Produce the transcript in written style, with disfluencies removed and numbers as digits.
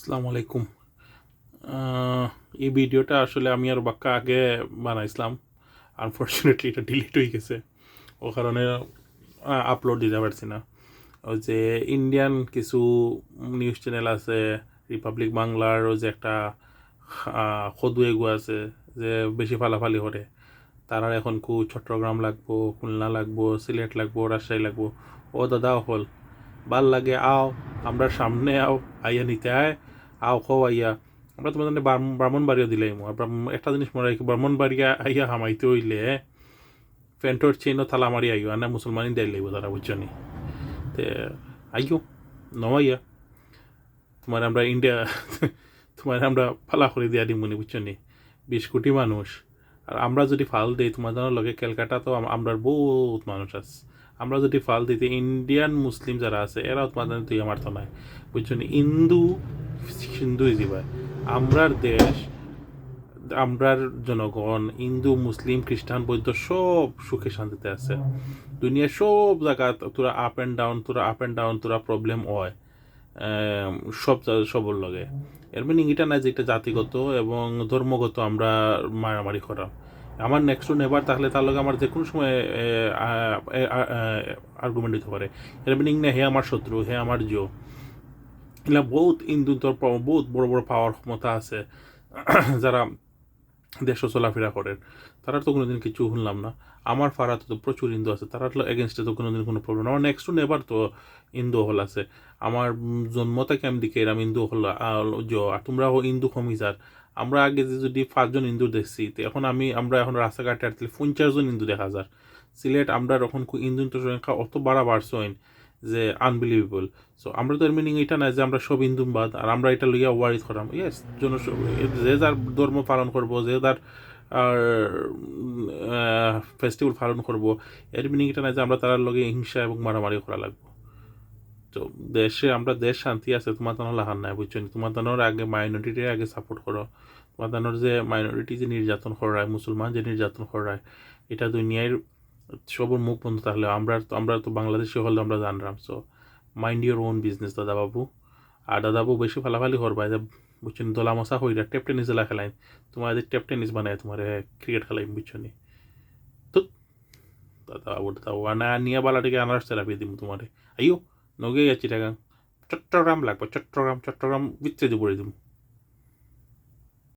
আসসালামু আলাইকুম। এই ভিডিওটা আসলে আমি আর বাক্কা আগে বানাইছিলাম। আনফরচুনেটলি এটা ডিলিট হয়ে গেছে। ও কারণে আপলোড দিতে পারছি না। ওই যে ইন্ডিয়ান কিছু নিউজ চ্যানেল আছে, রিপাবলিক বাংলারও যে একটা খদু এগু আছে যে বেশি ফালাফালি করে, তারার এখন চট্টগ্রাম লাগবো, খুলনা লাগবো, সিলেট লাগবো, রাজশাহী লাগবো। ও দাদা হল ভাল লাগে আও, আমরা সামনে আও, আইয়া নিতে আয়, আও খো আইয়া। আমরা তোমাদের ব্রাহ্মণবাড়িয়া দিলাই একটা জিনিস মনে রাখি, ব্রাহ্মণবাড়িয়া আইয়া হামাইতে হইলে ফেন্টোর চেনও থালা মারি আইও, আর না মুসলমানই দেয় লাগবো তারা, বুঝছো নি? তে আইও নমাইয়া তোমার আমরা ইন্ডিয়া তোমার আমরা ফালা করে দিয়া দিমুনি, বুঝছো নি? 20 কোটি মানুষ, আর আমরা যদি ফাল দিই তোমাদের লগে ক্যালকাটা তো আমরা বহুত মানুষ আছে। আমরা যদি ফাল দিতে ইন্ডিয়ান মুসলিম যারা আছে এরাও তোমাদের তুই আমার তো নাই, বুঝছো নি? হিন্দু হিন্দুই দিবাই আমরার দেশ, আমরার জনগণ হিন্দু মুসলিম খ্রিস্টান বৌদ্ধ সব সুখে শান্তিতে আছে। দুনিয়ার সব জায়গা তোরা আপ অ্যান্ড ডাউন, তোরা প্রবলেম হয় সব সবর লগে। এর মিনিং এটা না যে একটা জাতিগত এবং ধর্মগত আমরা মারামারি করা। আমার নেক্সট টু নেবার তাহলে তার লগে আমার যে কোনো সময় আর্গুমেন্ট দিতে পারে। এর মিনিং না হে আমার শত্রু, হে আমার জো। এগুলা বহুত হিন্দুত্বর বহুত বড় বড় পাওয়ার ক্ষমতা আছে যারা দেশও চলাফেরা করেন, তারা তো কোনোদিন কিছু শুনলাম না। আমার ফাড়াতে তো প্রচুর হিন্দু আছে, তারা এগেনস্টে তো কোনোদিন কোনো প্রবলেম। আমার নেক্সট টু নেবার তো হিন্দু হল আছে। আমার জন্ম থেকে আমি দিকে এরাম হিন্দু হল আর তোমরা হিন্দু কমিজার। আমরা আগে যে যদি 5 জন হিন্দু দেখছি, তো এখন আমরা এখন রাস্তাঘাটে আসলে 50 জন হিন্দু দেখা যায়। সিলেট আমরা এখন হিন্দু সংখ্যা অত বাড়ছে যে আনবিলিভেবল। সো আমরা তো এর মিনিং এটা না যে আমরা সব হিন্দুবাদ আর আমরা এটা লইয়া ওয়ারিত করাম। ইয়েস, যে যার ধর্ম পালন করবো, যে যার আর ফেস্টিভ্যাল পালন করবো। এর মিনিং এটা না যে আমরা তার লগে হিংসা এবং মারামারি করা লাগবো। তো দেশে আমরা দেশ শান্তি আছে, তোমার তানোর লাহান নাই, বুঝছো? তোমার তানোর আগে মাইনরিটির আগে সাপোর্ট করো। তোমার তানোর যে মাইনরিটি যে নির্যাতন করায়, মুসলমান যে নির্যাতন করায়, এটা দুনিয়ার সবর মুখ বন্ধ। তাহলে আমরা তো বাংলাদেশি হলে আমরা জানলাম। So mind your own business দাদা বাবু। আর দাদা বাবু বেশি ফালাফালি করবা যে, বুঝছেন? দোলা মশা হইরা টেপ টেনিস জেলা খেলাইন, তোমার টেপ টেনিস বানায় তোমার ক্রিকেট খেলাইন, বুঝছো নি? তো দাদা বাবু না নিয়ে বালাটিকে আনারস থেরাপি দিব তোমারে। আইও নগে যাচ্ছি টাকা। চট্টগ্রাম লাগবে, চট্টগ্রাম বিচ্ছেদ করে দিব।